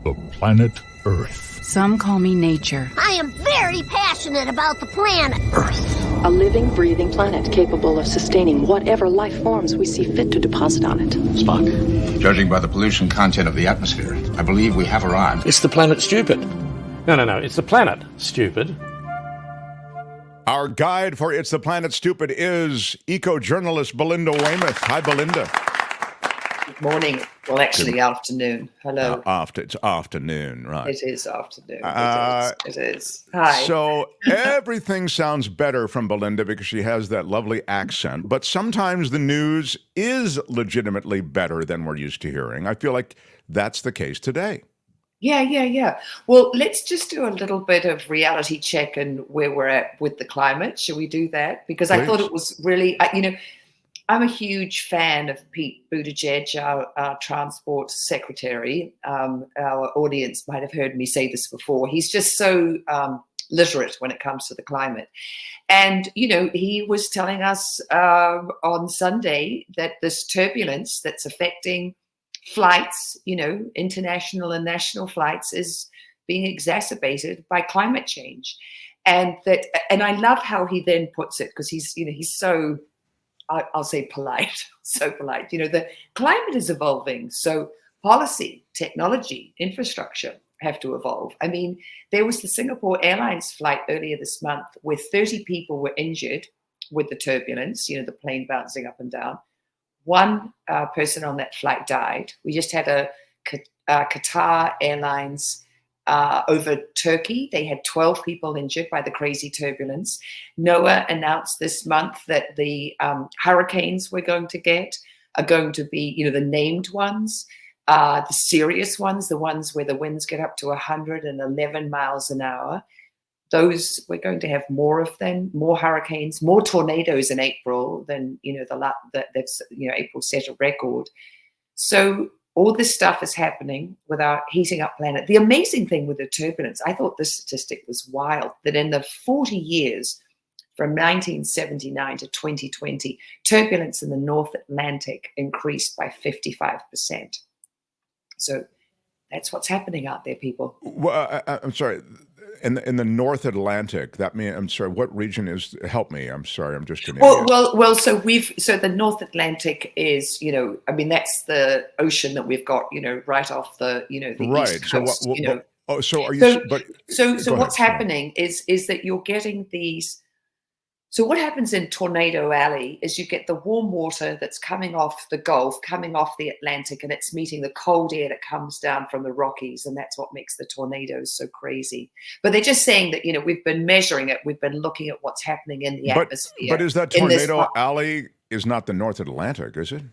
the planet Earth. Some call me nature. I am very passionate about the planet Earth. A living, breathing planet capable of sustaining whatever life forms we see fit to deposit on it. Spock, judging by the pollution content of the atmosphere, I believe we have arrived. It's the planet stupid. No. It's the planet stupid. Our guide for It's the Planet Stupid is eco-journalist Belinda Waymouth. Hi, Belinda. Good morning. Well, actually, afternoon. Hello. It's afternoon, right? It is afternoon. It is. Hi. So everything sounds better from Belinda because she has that lovely accent, but sometimes the news is legitimately better than we're used to hearing. I feel like that's the case today. Yeah. Well, let's just do a little bit of reality check and where we're at with the climate. Shall we do that? Because I thought it was really, I'm a huge fan of Pete Buttigieg, our transport secretary. Our audience might have heard me say this before. He's just so literate when it comes to the climate. And, he was telling us on Sunday that this turbulence that's affecting flights, international and national flights, is being exacerbated by climate change. And I love how he then puts it, because he's so, I'll say polite, so polite. The climate is evolving, so policy, technology, infrastructure have to evolve. I mean, there was the Singapore Airlines flight earlier this month where 30 people were injured with the turbulence, the plane bouncing up and down. One person on that flight died. We just had a Qatar Airlines over Turkey. They had 12 people injured by the crazy turbulence. NOAA announced this month that the hurricanes we're going to get are going to be, the named ones, the serious ones, the ones where the winds get up to 111 miles an hour. Those, we're going to have more of them, more hurricanes, more tornadoes in April than, April set a record. So all this stuff is happening with our heating up planet. The amazing thing with the turbulence, I thought this statistic was wild, that in the 40 years from 1979 to 2020, turbulence in the North Atlantic increased by 55%. So that's what's happening out there, people. Well, I'm sorry. In the North Atlantic, that means, I'm sorry, what region is, help me, I'm sorry, I'm just an idiot. Well, so the North Atlantic is, that's the ocean that we've got, right off the, the right. East Coast. So what's happening is that you're getting these. So what happens in Tornado Alley is you get the warm water that's coming off the Gulf, coming off the Atlantic, and it's meeting the cold air that comes down from the Rockies, and that's what makes the tornadoes so crazy. But they're just saying that, we've been measuring it, we've been looking at what's happening in the atmosphere. But is that Tornado Alley is not the North Atlantic, is it?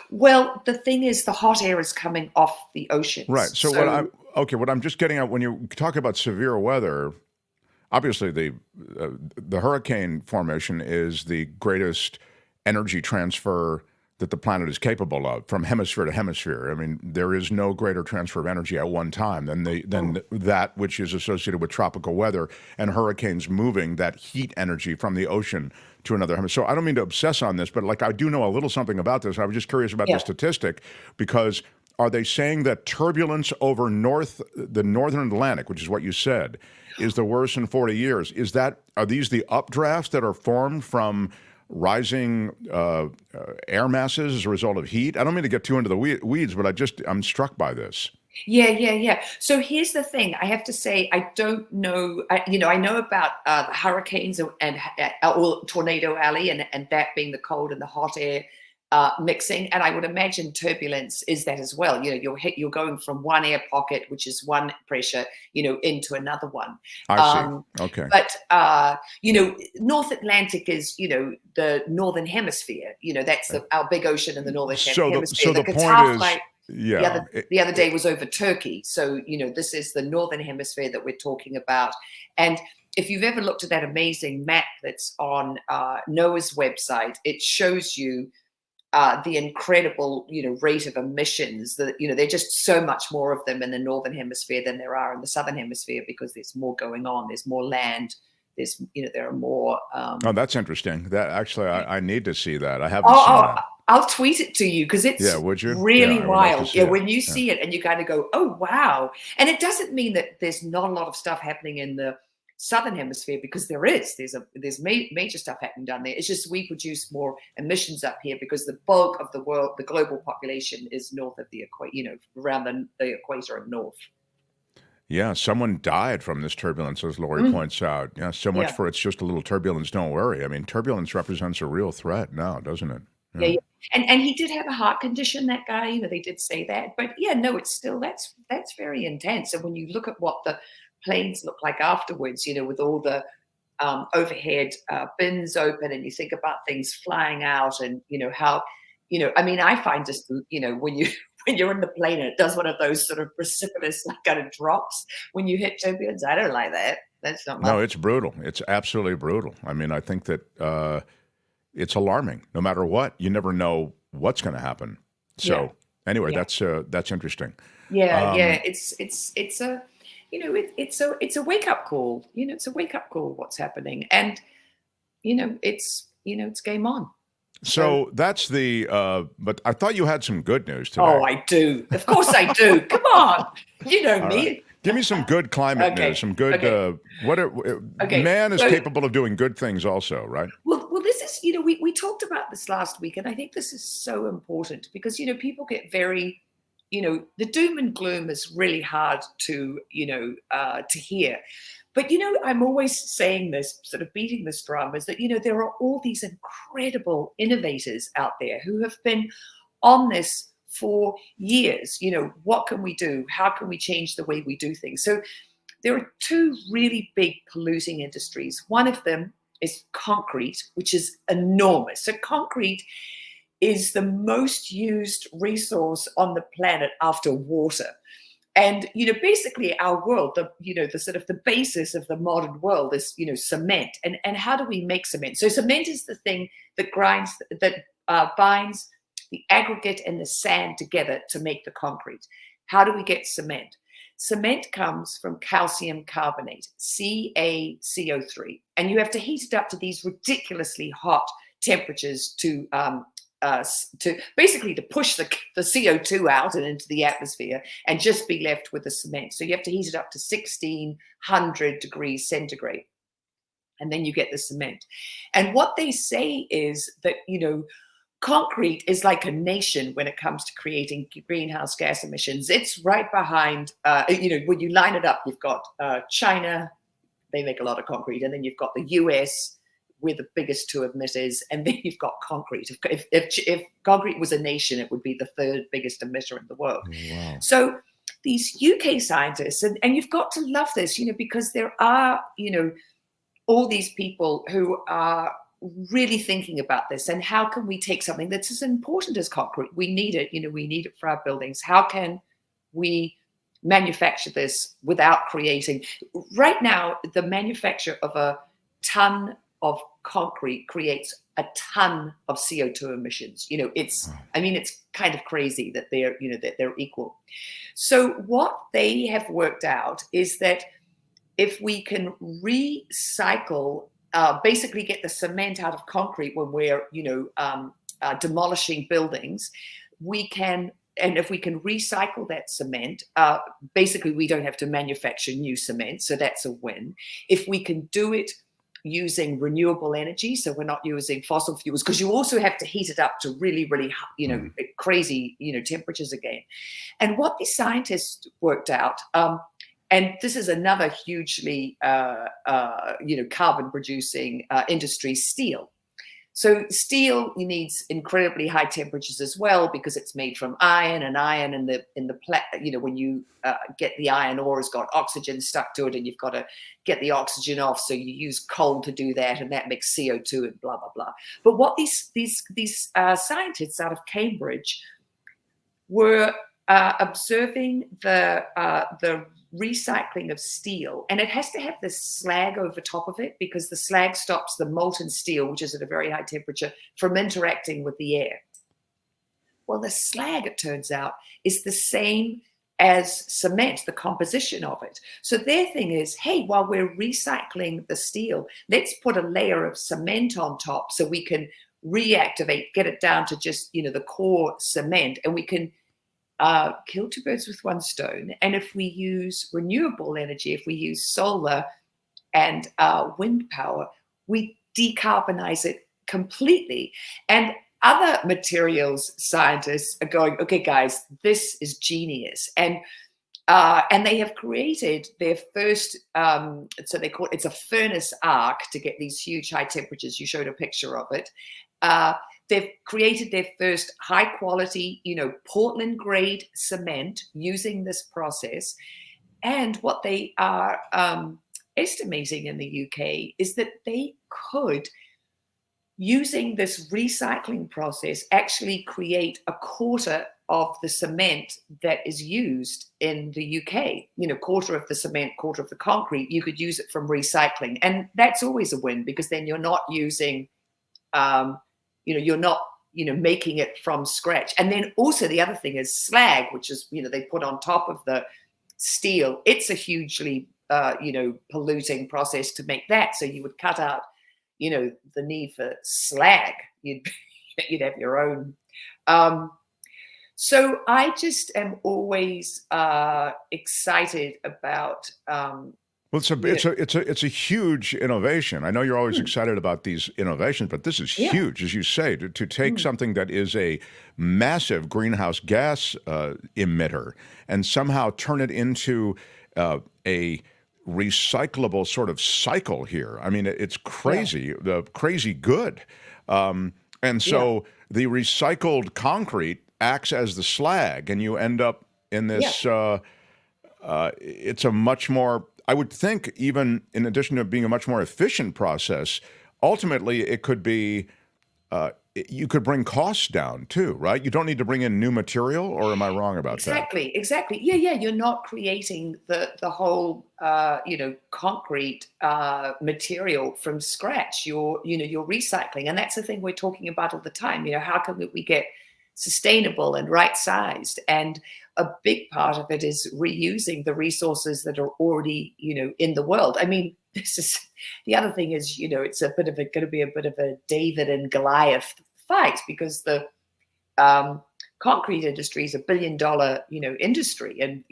Well, the thing is, the hot air is coming off the oceans. Right. So what I'm just getting at, when you talk about severe weather, obviously, the hurricane formation is the greatest energy transfer that the planet is capable of from hemisphere to hemisphere. I mean, there is no greater transfer of energy at one time than that which is associated with tropical weather and hurricanes moving that heat energy from the ocean to another hemisphere. So I don't mean to obsess on this, but I do know a little something about this. I was just curious about the statistic, because are they saying that turbulence over the northern Atlantic, which is what you said, is the worst in 40 years? Are these the updrafts that are formed from rising air masses as a result of heat? I don't mean to get too into the weeds, but I'm struck by this. Yeah. So here's the thing. I have to say, I don't know. I know about the hurricanes and Tornado Alley and that being the cold and the hot air mixing, and I would imagine turbulence is that as well. You're going from one air pocket, which is one pressure, into another one. I see. Okay. But North Atlantic is, the northern hemisphere. That's our big ocean in the northern hemisphere. So the Qatar point is, flight the other day was over Turkey. So this is the northern hemisphere that we're talking about. And if you've ever looked at that amazing map that's on NOAA's website, it shows you the incredible, rate of emissions. That there are just so much more of them in the northern hemisphere than there are in the southern hemisphere, because there's more going on. There's more land. There are more. Oh, that's interesting. That actually, I need to see that. I haven't seen that. I'll tweet it to you because it's Would you? really Yeah, I would like to wild. see Yeah, it. when you see it and you kind of go, oh, wow. And it doesn't mean that there's not a lot of stuff happening in the southern hemisphere, because there's major stuff happening down there. It's just we produce more emissions up here because the bulk of the global population is north of the equator, around the equator and north. Yeah, someone died from this turbulence, as Lori points out. Yeah, so much for it's just a little turbulence. Don't worry. I mean, turbulence represents a real threat now, doesn't it? Yeah. And he did have a heart condition, that guy. They did say that, but yeah, no, it's still that's very intense. And when you look at what the planes look like afterwards, with all the overhead bins open, and you think about things flying out, and how, I mean, I find just when you're in the plane and it does one of those sort of precipitous kind of drops when you hit turbulence, I don't like that. That's not my. No, it's brutal. It's absolutely brutal. I mean, I think that it's alarming. No matter what, you never know what's going to happen. So anyway, that's interesting. Yeah, it's a it's a wake up call. It's a wake up call. What's happening, and it's game on. So that's the. But I thought you had some good news today. Oh, I do. Of course, I do. Come on, you know All me. Right. Give me some good climate news. Some good. Man is capable of doing good things, also, right? Well, this is we talked about this last week, and I think this is so important because people get very. The doom and gloom is really hard to hear. But, I'm always saying this, sort of beating this drum, is that, there are all these incredible innovators out there who have been on this for years. What can we do? How can we change the way we do things? So there are two really big polluting industries. One of them is concrete, which is enormous. So concrete is the most used resource on the planet after water. And, basically our world, the sort of the basis of the modern world is, cement. And how do we make cement? So cement is the thing that binds the aggregate and the sand together to make the concrete. How do we get cement? Cement comes from calcium carbonate, CaCO3. And you have to heat it up to these ridiculously hot temperatures to basically to push the CO2 out and into the atmosphere and just be left with the cement. So you have to heat it up to 1600 degrees centigrade. And then you get the cement. And what they say is that, concrete is like a nation when it comes to creating greenhouse gas emissions. It's right behind, when you line it up, you've got China, they make a lot of concrete. And then you've got the US, we're the biggest two emitters, and then you've got concrete. If concrete was a nation, it would be the third biggest emitter in the world. Wow. So these UK scientists, and you've got to love this, because there are, all these people who are really thinking about this, and how can we take something that's as important as concrete? We need it, we need it for our buildings. How can we manufacture this without creating? Right now, the manufacture of a ton of concrete creates a ton of CO2 emissions. It's kind of crazy that they're equal. So what they have worked out is that if we can recycle, basically get the cement out of concrete when we're, demolishing buildings, we can. And if we can recycle that cement, basically we don't have to manufacture new cement. So that's a win. If we can do it using renewable energy, so we're not using fossil fuels, because you also have to heat it up to really, really, crazy, temperatures again. And what the scientists worked out, and this is another hugely, carbon producing industry, steel. So steel needs incredibly high temperatures as well, because it's made from iron, and iron in the when you get the iron ore has got oxygen stuck to it, and you've got to get the oxygen off. So you use coal to do that, and that makes CO2 and blah blah blah. But what these scientists out of Cambridge were observing the recycling of steel, and it has to have this slag over top of it, because the slag stops the molten steel, which is at a very high temperature, from interacting with the air. Well, the slag, it turns out, is the same as cement, the composition of it. So their thing is, hey, while we're recycling the steel, let's put a layer of cement on top so we can reactivate, get it down to just, the core cement, and we can kill two birds with one stone. And if we use renewable energy, if we use solar and wind power, we decarbonize it completely. And other materials scientists are going, okay, guys, this is genius. And they have created their first, so they call it's a furnace arc to get these huge high temperatures. You showed a picture of it. They've created their first high quality, Portland grade cement using this process. And what they are estimating in the UK is that they could, using this recycling process, actually create a quarter of the cement that is used in the UK. Quarter of the cement, quarter of the concrete, you could use it from recycling. And that's always a win, because then you're not using, you're not, making it from scratch. And then also the other thing is slag, which is, they put on top of the steel. It's a hugely, polluting process to make that. So you would cut out, the need for slag. You'd have your own. So I just am always excited about. Well, it's a huge innovation. I know you're always excited about these innovations, but this is huge, as you say, to take something that is a massive greenhouse gas emitter and somehow turn it into a recyclable sort of cycle here. I mean, it's crazy, crazy good. And so the recycled concrete acts as the slag, and you end up in this, it's a much more, I would think, even in addition to being a much more efficient process, ultimately it could be, you could bring costs down too, right? You don't need to bring in new material, or am I wrong about that? Exactly. Yeah. You're not creating the whole, concrete material from scratch. You're recycling. And that's the thing we're talking about all the time. How can we get sustainable and right-sized? And a big part of it is reusing the resources that are already, in the world. I mean, this is the other thing is, it's going to be a bit of a David and Goliath fight, because the concrete industry is $1 billion, industry. And,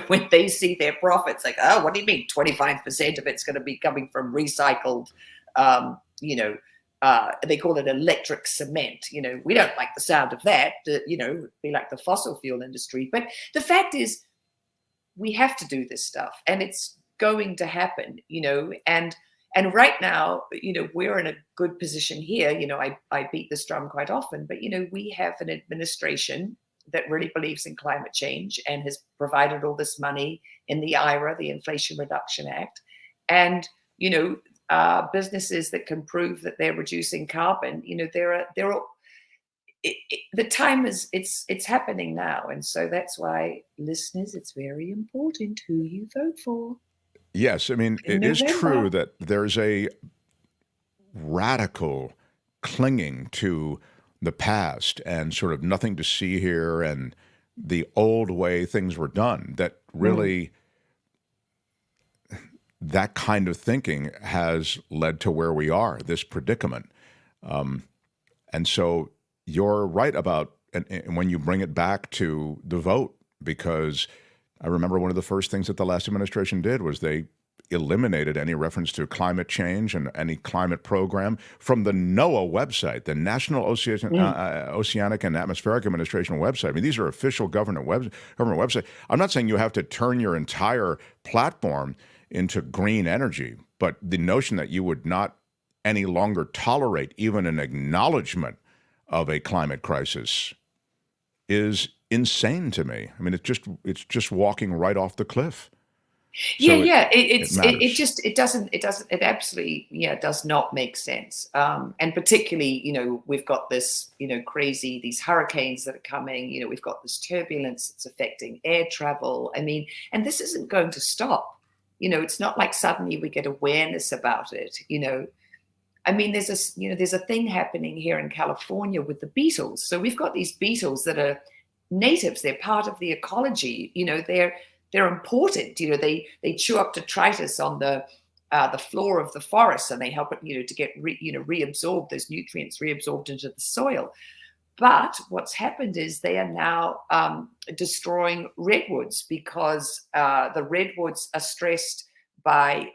when they see their profits, like, oh, what do you mean 25% of it's going to be coming from recycled, they call it electric cement. We don't like the sound of that, be like the fossil fuel industry. But the fact is, we have to do this stuff, and it's going to happen, and right now, we're in a good position here. I beat this drum quite often, but, we have an administration that really believes in climate change and has provided all this money in the IRA, the Inflation Reduction Act. And, businesses that can prove that they're reducing carbon, the time is, it's happening now. And so that's why, listeners, it's very important who you vote for. Yes, I mean, it is true that there's a radical clinging to the past and sort of nothing to see here and the old way things were done, that really that kind of thinking has led to where we are, this predicament. And so you're right about, and when you bring it back to the vote, because I remember one of the first things that the last administration did was they eliminated any reference to climate change and any climate program from the NOAA website, the National Oceanic and Atmospheric Administration website. I mean, these are official government websites. I'm not saying you have to turn your entire platform into green energy, but the notion that you would not any longer tolerate even an acknowledgement of a climate crisis is insane to me. I mean, it's just walking right off the cliff. So it absolutely does not make sense. And particularly, we've got this, crazy, these hurricanes that are coming, we've got this turbulence that's affecting air travel. I mean, and this isn't going to stop. It's not like suddenly we get awareness about it. I mean, there's a thing happening here in California with the beetles. So we've got these beetles that are natives. They're part of the ecology. They're important. They chew up detritus on the the floor of the forest, and they help it, to get reabsorbed, those nutrients reabsorbed into the soil. But what's happened is they are now destroying redwoods because the redwoods are stressed by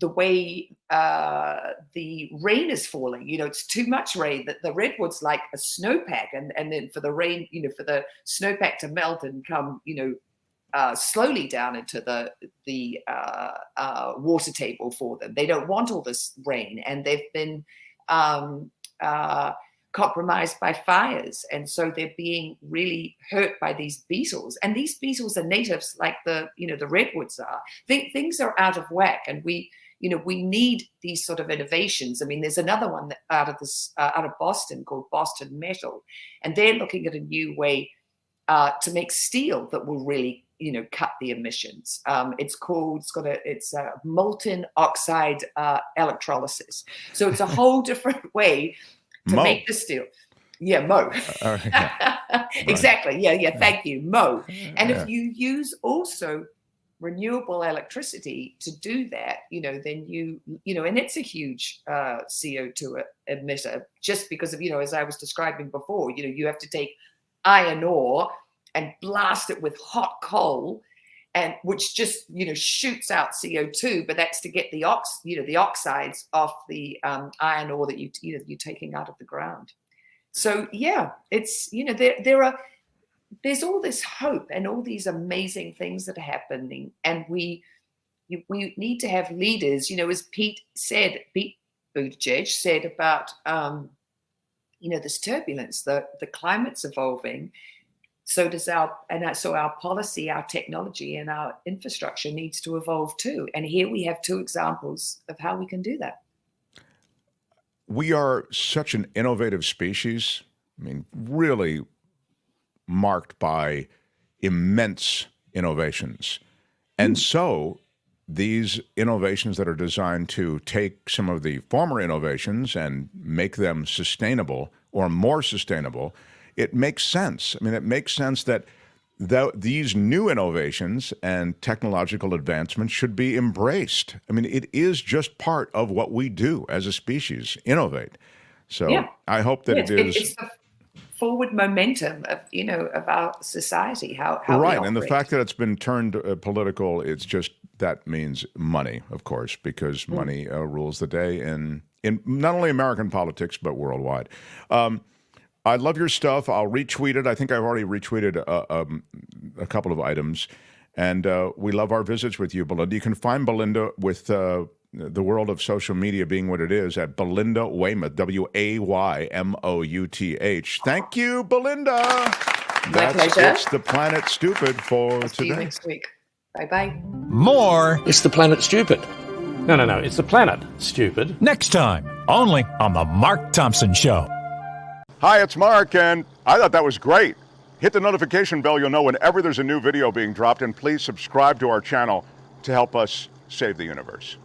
the way the rain is falling. It's too much rain. That the redwoods like a snowpack, and then for the rain, for the snowpack to melt and come, slowly down into the water table for them. They don't want all this rain, and they've been compromised by fires, and so they're being really hurt by these beetles. And these beetles are natives, like the redwoods are. Things are out of whack, and we need these sort of innovations. I mean, there's another one out of Boston called Boston Metal, and they're looking at a new way to make steel that will really cut the emissions. It's a molten oxide electrolysis. So it's a whole different way to make the steel. Yeah, Mo. Exactly. Yeah. Thank you, Mo. And if you use also renewable electricity to do that, then and it's a huge CO2 emitter, just because of, as I was describing before, you have to take iron ore and blast it with hot coal, and which just shoots out CO2, but that's to get the oxides off the iron ore that you're taking out of the ground. So yeah, it's there's all this hope and all these amazing things that are happening, and we need to have leaders. As Pete Buttigieg said about this turbulence. The climate's evolving. So does our policy, our technology, and our infrastructure needs to evolve too. And here we have two examples of how we can do that. We are such an innovative species. I mean, really marked by immense innovations. And so these innovations that are designed to take some of the former innovations and make them sustainable or more sustainable, it makes sense. I mean, it makes sense that these new innovations and technological advancements should be embraced. I mean, it is just part of what we do as a species, innovate. So I hope that it is. It's the forward momentum of our society. How right, and the fact that it's been turned political, it's just that means money, of course, because money rules the day in not only American politics but worldwide. I love your stuff. I'll retweet it. I think I've already retweeted a couple of items. And we love our visits with you, Belinda. You can find Belinda with the world of social media being what it is at Belinda Waymouth, Waymouth. Thank you, Belinda. My pleasure. It's the Planet Stupid for today. See you next week. Bye-bye. More. It's the Planet Stupid. No. It's the Planet Stupid. Next time, only on The Mark Thompson Show. Hi, it's Mark, and I thought that was great. Hit the notification bell. You'll know whenever there's a new video being dropped, and please subscribe to our channel to help us save the universe.